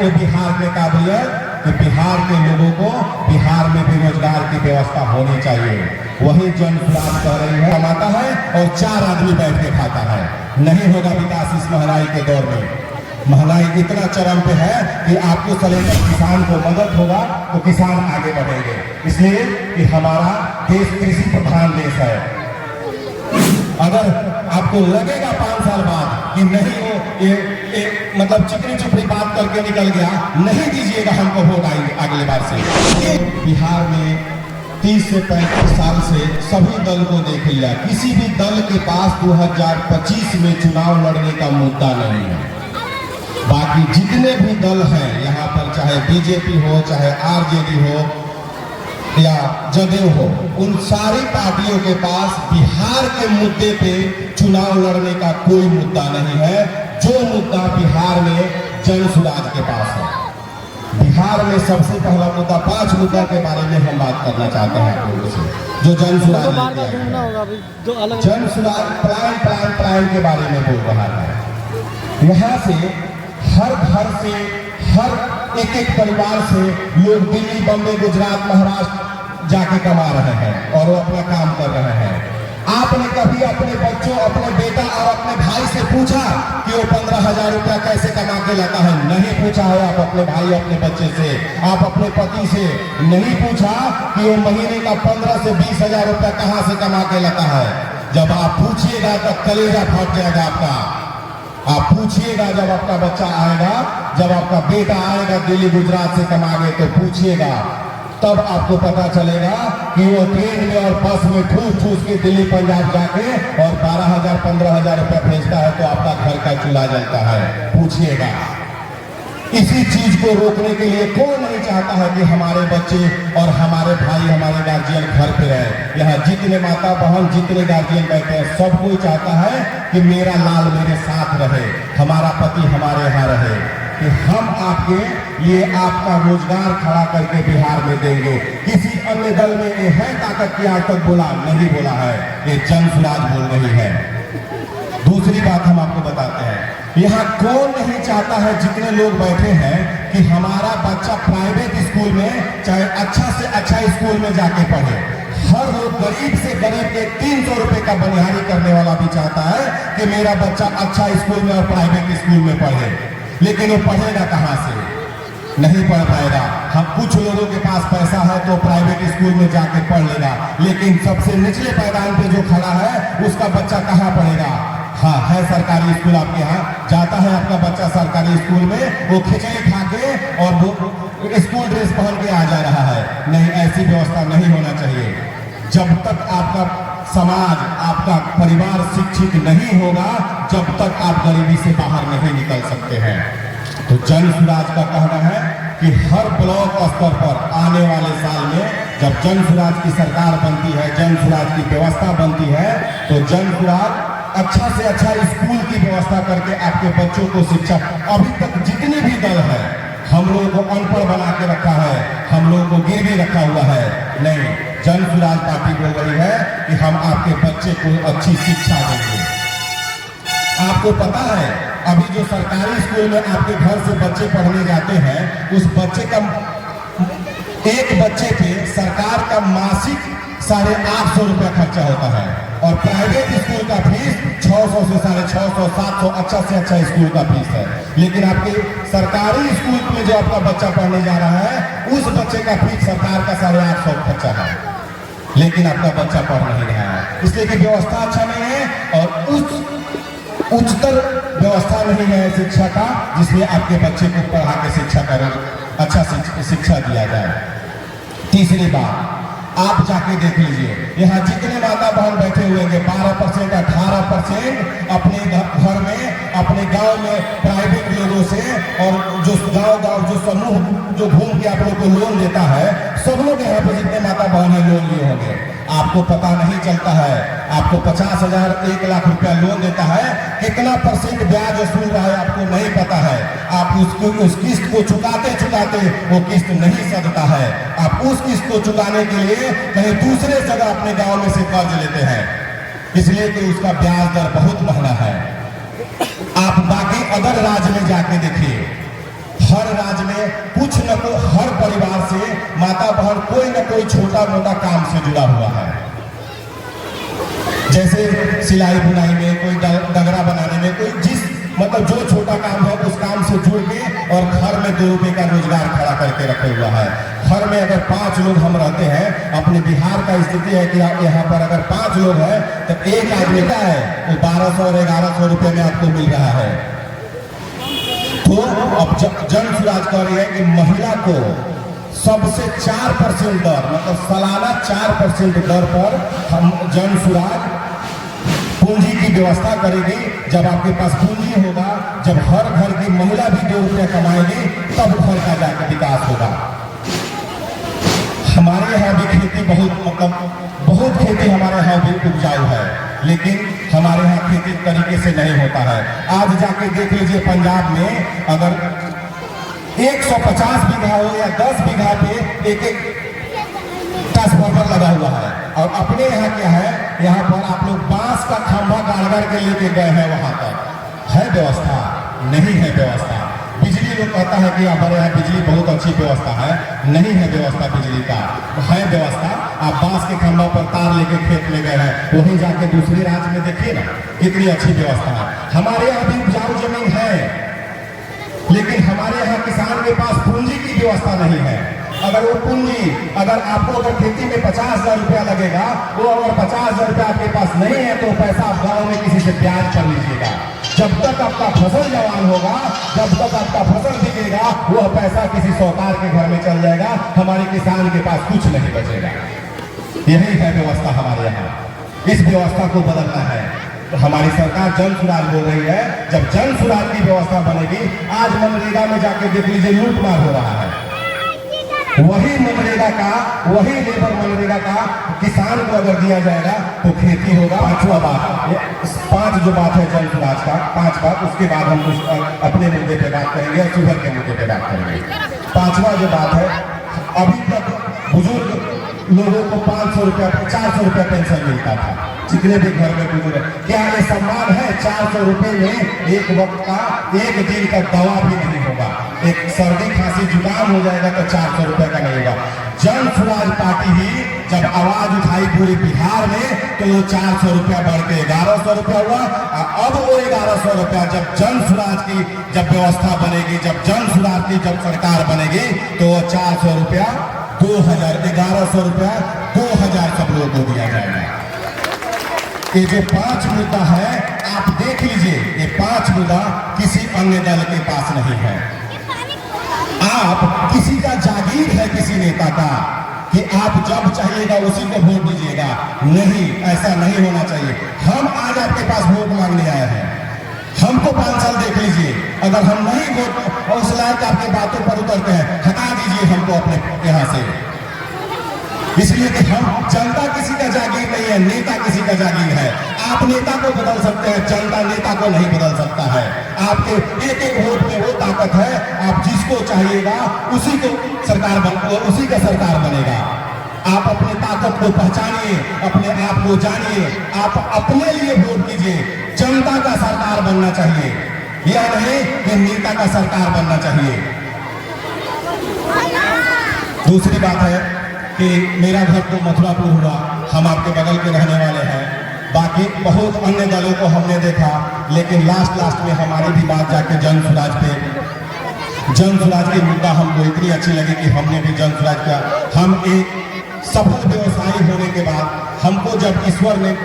वो बिहार में काबिलियत कि बिहार के लोगों को बिहार में बेरोजगार की व्यवस्था होनी चाहिए। वही जन सुराज कह रही है, कमाता है और 4 आदमी बैठ के खाता है। नहीं होगा विकास इस महंगाई के दौर में। महंगाई इतना चरम पे है कि आपको सलेंडर किसान को मदद होगा तो किसान आगे बढ़ेंगे। इसलिए कि हमारा देश कृषि प्रधान देश है। अगर आपको लगेगा 5 साल बाद कि नहीं वो मतलब चिकनी चुपड़ी बात करके निकल गया, नहीं दीजिएगा हमको वोट अगले बार से। बिहार में 30 से 35 साल से सभी दल को देख लिया, किसी भी दल के पास 2025 में चुनाव लड़ने का मुद्दा नहीं है। बाकी जितने भी दल हैं यहाँ पर, चाहे बीजेपी हो, चाहे आरजेडी हो या जदयू हो, उन सारी पार्टियों के पास बिहार के मुद्दे पे चुनाव लड़ने का कोई मुद्दा नहीं है। जो मुद्दा बिहार में जन सुराज के पास है। बिहार में सबसे पहला मुद्दा, 5 मुद्दा के बारे में हम बात करना चाहते हैं आप लोगों से, जो जन सुराज प्लान के बारे में बोल रहा है। यहाँ से हर घर से, हर एक परिवार से लोग दिल्ली, बम्बई, गुजरात, महाराष्ट्र जाके कमा रहे हैं और वो अपना काम कर रहे हैं। आपने कभी अपने बच्चों, अपने बेटा और अपने भाई से पूछा कि वो 15,000 रुपया कैसे कमा के लाता है? नहीं पूछा है आप अपने भाई, अपने बच्चे से, आप अपने पति से नहीं पूछा कि वो महीने का 15 से 20,000 रुपया कहाँ से कमा के लाता है। जब आप पूछिएगा तो कलेजा फट जाएगा आपका। आप पूछिएगा जब आपका बच्चा आएगा, जब आपका बेटा आएगा दिल्ली गुजरात से कमा के, तो पूछिएगा, तब आपको पता चलेगा कि वो ट्रेन में और बस में ठूस के दिल्ली पंजाब जाके और 12,000 15,000 रुपया भेजता है तो आपका घर का चूल्हा जलता है। पूछिएगा। इसी चीज को रोकने के लिए कौन नहीं चाहता है कि हमारे बच्चे और हमारे भाई, हमारे गार्जियन घर पे रहे। यहाँ जितने माता बहन, जितने गार्जियन बैठे हैं, सब कोई चाहता है कि मेरा लाल मेरे साथ रहे, हमारा पति हमारे यहाँ रहे, कि हम आपके लिए आपका रोजगार खड़ा करके बिहार में देंगे। किसी अन्य दल में ये है ताकत की आज तक बोला नहीं बोला है, ये जन सुराज बोल रही है। दूसरी बात हम आपको बताते हैं, यहाँ कौन नहीं चाहता है, जितने लोग बैठे हैं, कि हमारा बच्चा प्राइवेट स्कूल में, चाहे अच्छा से अच्छा स्कूल में जाके पढ़े। हर लोग, गरीब से गरीब के 300 रुपए का बनिहारी करने वाला भी चाहता है कि मेरा बच्चा अच्छा स्कूल में और प्राइवेट स्कूल में पढ़े। लेकिन वो पढ़ेगा कहाँ से? नहीं पढ़ पाएगा। हम कुछ लोगों के पास पैसा है तो प्राइवेट स्कूल में जाके पढ़ लेगा, लेकिन सबसे निचले पायदान पे जो खड़ा है उसका बच्चा कहाँ पढ़ेगा? हाँ, है सरकारी स्कूल आपके यहाँ, जाता है आपका बच्चा सरकारी स्कूल में, वो खिचड़ी खा के और वो स्कूल ड्रेस पहन के आ जा रहा है। नहीं, ऐसी व्यवस्था नहीं होना चाहिए। जब तक आपका समाज, आपका परिवार शिक्षित नहीं होगा, जब तक आप गरीबी से बाहर नहीं निकल सकते हैं। तो जन सुराज का कहना है कि हर ब्लॉक स्तर पर आने वाले साल में जब जन सुराज की सरकार बनती है, जन सुराज की व्यवस्था बनती है, तो जन सुराज अच्छा से अच्छा स्कूल की व्यवस्था करके आपके बच्चों को शिक्षा, अभी तक जितने भी दल है, हम लोगों को अनपढ़ बना के रखा है, हम लोगों को गिरवी रखा हुआ है। नहीं, जन सुराज पार्टी बोल रही है कि हम आपके बच्चे को अच्छी शिक्षा देंगे। आपको पता है, अभी जो सरकारी स्कूल में आपके घर से बच्चे पढ़ने जाते हैं, उस बच्चे का, एक बच्चे पे सरकार का मासिक 850 रुपया खर्चा होता है, और प्राइवेट स्कूल का फीस 600 से 650, 700, अच्छा से अच्छा स्कूल का फीस है। लेकिन आपके सरकारी स्कूल में जो आपका बच्चा पढ़ने जा रहा है, उस बच्चे का फीस सरकार का 850 खर्चा है, लेकिन आपका बच्चा पढ़ नहीं रहा है, इसलिए कि व्यवस्था अच्छा नहीं है और उच्चतर व्यवस्था नहीं है शिक्षा का, जिसमें आपके बच्चे को पढ़ा के शिक्षा करें, अच्छा शिक्षा दिया जाए। तीसरी बात, आप जाके देख लीजिए, यहाँ जितने माता बहन बैठे हुए हैं, 12%, 18% अपने घर में, अपने गांव में प्राइवेट लोगों से, और जो गांव जो समूह जो घूम के आप लोग को लोन देता है, सब लोग यहाँ पे जितने माता बहन है लोन लिए होंगे। आपको पता नहीं चलता है, आपको 50,000, 1 लाख रुपया लोन देता है, कितना % ब्याज वसूल रहा है आपको नहीं पता है। आप उस किस्त को चुकाते चुकाते वो किस्त नहीं सधता है, आप उस किस्त को चुकाने के लिए कहीं दूसरे जगह अपने गांव में से कर्ज लेते हैं, इसलिए कि उसका ब्याज दर बहुत महंगा है। आप बाकी अदर राज्य में जाके देखिए, हर राज्य में कुछ न कुछ, हर परिवार से माता बहन कोई न कोई छोटा मोटा काम से जुड़ा हुआ है। जैसे सिलाई बुनाई में, कोई डगरा बनाने में, कोई जिस मतलब जो छोटा काम है उस काम से जुड़ के और घर में 2 रुपए का रोजगार खड़ा करके रखे हुआ है। घर में अगर 5 लोग हम रहते हैं, अपने बिहार का स्थिति है कि यहाँ पर अगर 5 लोग हैं तो एक आदमी का है वो 1200 और 1100 रुपए में आपको मिल रहा है। तो अब जन सुराज कह रही है कि महिला को सबसे 4% दर, मतलब सालाना 4% दर पर हम जन सुराज पूंजी की व्यवस्था करेगी। जब आपके पास पूंजी होगा, जब हर घर की महिला भी 2 रुपये कमाएगी, तब घर का जाकर विकास होगा। हमारे यहाँ भी खेती बहुत खेती हमारे यहाँ भी उपजाऊ है, लेकिन हमारे यहाँ खेती तरीके से नहीं होता है। आज जाके देख लीजिए पंजाब में अगर 150 बीघा हो या 10 बीघा पे एक ट्रांसफार्मर लगा हुआ है, और अपने यहाँ क्या है, यहाँ पर आप लोग बांस का खंभा गाड़ के लेके गए हैं। वहां तक है व्यवस्था? नहीं है व्यवस्था। बिजली लोग कहता है कि हमारे यहाँ बिजली बहुत अच्छी व्यवस्था है, नहीं है व्यवस्था बिजली का। है व्यवस्था, आप बांस के खंभा पर तार लेके खेत में गए हैं, वहीं जाके दूसरे राज्य में देखिए ना कितनी अच्छी व्यवस्था है। हमारे यहाँ भी उपजाऊ जमीन है, लेकिन हमारे यहाँ किसान के पास पूंजी की व्यवस्था नहीं है। अगर वो पूंजी, अगर आपको अगर खेती में 50,000 रुपया लगेगा, वो अगर 50,000 रुपया आपके पास नहीं है तो पैसा आप गाँव में किसी से ब्याज कर लीजिएगा। जब तक आपका फसल जवान होगा, जब तक आपका फसल बिकेगा, वह पैसा किसी साहूकार के घर में चल जाएगा, हमारे किसान के पास कुछ नहीं बचेगा। यही है व्यवस्था हमारे यहाँ। इस व्यवस्था को बदलना है। तो हमारी सरकार जन सुराज बोल रही है, जब जन सुराज की व्यवस्था बनेगी, आज मनरेगा में जाके देख लीजिए लूटमार हो रहा है। वही मनरेगा का, वही लेबर मनरेगा का किसान को अगर दिया जाएगा तो खेती होगा। 5वां बात, 5 जो बात है जन सुराज का, 5 बात, उसके बाद हम कुछ अपने मुद्दे पे बात करेंगे और शुगर के मुद्दे पे बात करेंगे। 5वां जो बात है, अभी तक बुजुर्ग लोगों को 500 रुपया, 400 रुपया पेंशन मिलता था, जितने भी घर में बुजुर्ग। क्या ये सम्मान है? 400 रुपये में एक वक्त का, एक दिन का दवा भी नहीं होगा। एक सर्दी खांसी जुकाम हो जाएगा तो 400 रुपये का नहीं होगा। जन सुराज पार्टी ही जब आवाज उठाई पूरे बिहार में, तो वो 400 रुपया बढ़ के 1100 रुपया हुआ। अब वो 1100 रुपया जब जन सुराज की जब व्यवस्था बनेगी, जब जन सुराज की जब सरकार बनेगी, तो वो 400 रुपया 2000, 1100 रुपया 2000 सब लोगों को दिया जाएगा। ये जो 5 मुद्दा है, आप देख लीजिए, ये 5 मुद्दा किसी अन्य दल के पास नहीं है। आप किसी का जागीर है किसी नेता का कि आप जब चाहिएगा उसी को वोट दीजिएगा, नहीं, ऐसा नहीं होना चाहिए। हम आज आपके पास वोट मांगने आए हैं, हमको 5 साल देख लीजिए, अगर हम नहीं वोट और उस लायक आपके बातों पर उतरते हैं, हटा दीजिए हमको अपने यहाँ से। इसलिए कि हम, जनता किसी का जागीर नहीं है, नेता किसी का जागीर है। आप नेता को बदल सकते हैं, जनता नेता को नहीं बदल सकता है। आपके एक एक वोट में वो ताकत है, आप जिसको चाहिएगा उसी को उसी का सरकार बनेगा। आप अपने ताकत को पहचानिए, अपने आप को जानिए, आप अपने लिए वोट कीजिए। जनता का सरकार बनना चाहिए, यह नहीं कि नेता का सरकार बनना चाहिए। दूसरी बात है कि मेरा घर तो मथुरापुर हुआ, हम आपके बगल के रहने वाले हैं। बाकी बहुत अन्य दलों को हमने देखा, लेकिन लास्ट में हमारी भी बात जाके जन सुराज पे, जन सुराज की मुद्दा हमको इतनी अच्छी लगी कि हमने भी जन सुराज किया। हम एक सफल व्यवसायी होने के बाद हमको जब ईश्वर ने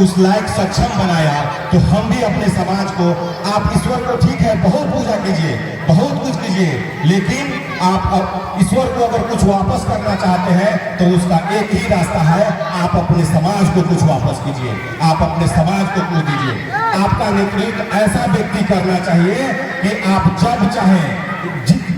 उस लायक सक्षम बनाया, तो हम भी अपने समाज को, आप ईश्वर को ठीक है बहुत पूजा कीजिए, बहुत कुछ कीजिए, लेकिन आप ईश्वर को अगर कुछ वापस करना चाहते हैं तो उसका एक ही रास्ता है, आप अपने समाज को कुछ वापस कीजिए, आप अपने समाज को कुछ दीजिए। आपका नेतृत्व ऐसा व्यक्ति करना चाहिए कि आप जब चाहें,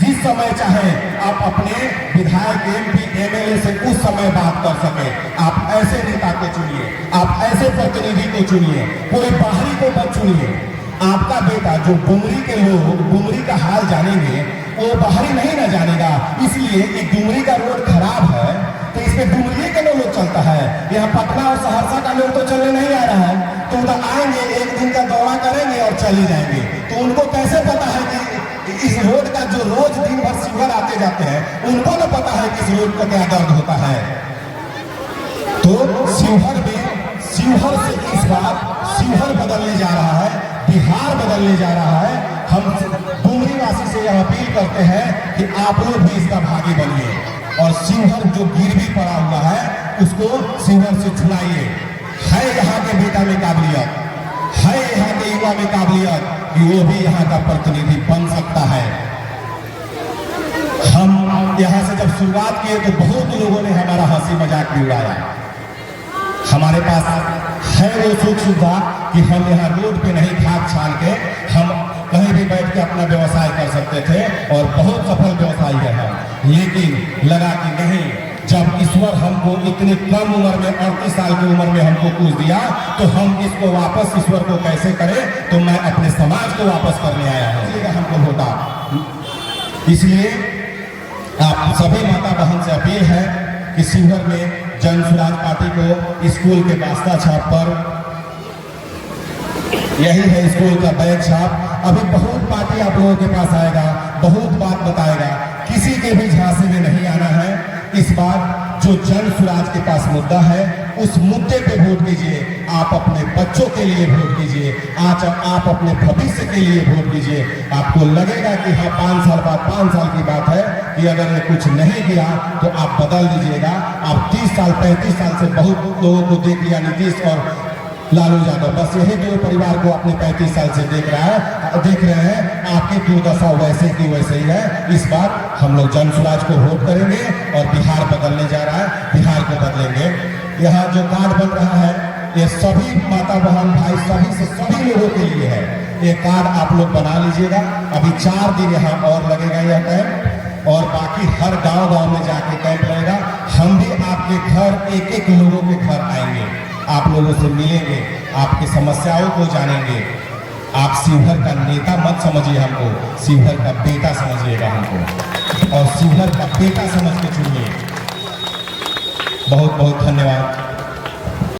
जिस समय चाहें, आप अपने विधायक, MP, MLA से उस समय बात कर सके। आप ऐसे नेता को चुनिए, आप ऐसे प्रतिनिधि को चुनिए, कोई बाहरी को मत चुनिए। आपका बेटा जो डुमरी के लोग डुमरी का हाल जानेंगे, वो बाहरी नहीं ना जानेगा। इसलिए कि डुमरी का रोड खराब है तो इसमें डुमरी के लोग चलता है, यहाँ पटना और सहरसा का लोग तो चलने नहीं आ रहा है। तो उधर आएंगे, एक दिन का दौरा करेंगे और चले जाएंगे, तो उनको कैसे पता है कि इस रोड का जो रोज दिन भर शिवहर आते जाते हैं उनको न पता है कि इस रोड का क्या दर्द होता है। तो शिवहर से इस बार शिवहर बदलने जा रहा है, बिहार बदलने जा रहा है। हम डुमरी वासी से यह अपील करते हैं कि आप लोग भी इसका भागी बनिए और शिवहर जो गिरवी पड़ा हुआ है उसको शिवहर से छुड़ाइए। है यहाँ के बेटा में काबिलियत, है यहाँ के युवा में काबिलियत कि वो भी यहाँ का प्रतिनिधि बन सकता है। हम यहाँ से जब शुरुआत किए तो बहुत लोगों ने हमारा हंसी मजाक भी उड़ाया। हमारे पास है वो सुख सुविधा कि हम यहाँ रोड पे नहीं खाद छान के हम कहीं भी बैठ के अपना व्यवसाय कर सकते थे और बहुत सफल व्यवसायी है हम। लेकिन लगा कि नहीं, जब ईश्वर हमको इतनी कम उम्र में 38 साल की उम्र में हमको कुछ दिया तो हम इसको वापस ईश्वर को कैसे करें। तो मैं अपने समाज को वापस करने आया हूँ, इसलिए हमको होता। इसलिए आप सभी माता बहन से अपील है कि शिवहर में जन स्वराज पार्टी को स्कूल के वास्ता छाप पर, यही है स्कूल का बैग छाप। अभी बहुत पार्टी आप लोगों के पास आएगा, बहुत बात बताएगा, किसी के भी झांसे में नहीं आना है। इस बार जो जन स्वराज के पास मुद्दा है उस मुद्दे पे वोट कीजिए। आप अपने बच्चों के लिए वोट कीजिए, आज आप अपने भविष्य के लिए वोट कीजिए। आपको लगेगा कि हाँ 5 साल बाद 5 साल की बात है कि अगर ये कुछ नहीं किया तो आप बदल दीजिएगा। आप 30 साल 35 साल से बहुत लोगों को देख लिया, नीतीश और लालू यादव, बस यही दो परिवार को अपने 35 साल से देख रहे हैं। आपकी दुर्दशा वैसे की वैसे ही है। इस बार हम लोग जन स्वराज को वोट करेंगे और बिहार बदलने जा रहा है, बिहार को बदलेंगे। यहाँ जो कार्ड बन रहा है ये सभी माता बहन भाई सभी लोगों के लिए है। ये कार्ड आप लोग बना लीजिएगा। अभी 4 दिन यहाँ और लगेगा यह कैंप, और बाकी हर गांव में जाके कैंप रहेगा। हम भी आपके घर एक लोगों के घर आएंगे, आप लोगों से मिलेंगे, आपकी समस्याओं को जानेंगे। आप शिवहर का नेता मत समझिए हमको, शिवहर का बेटा समझिएगा हमको, और शिवहर का बेटा समझ के चुनिए। बहुत बहुत धन्यवाद।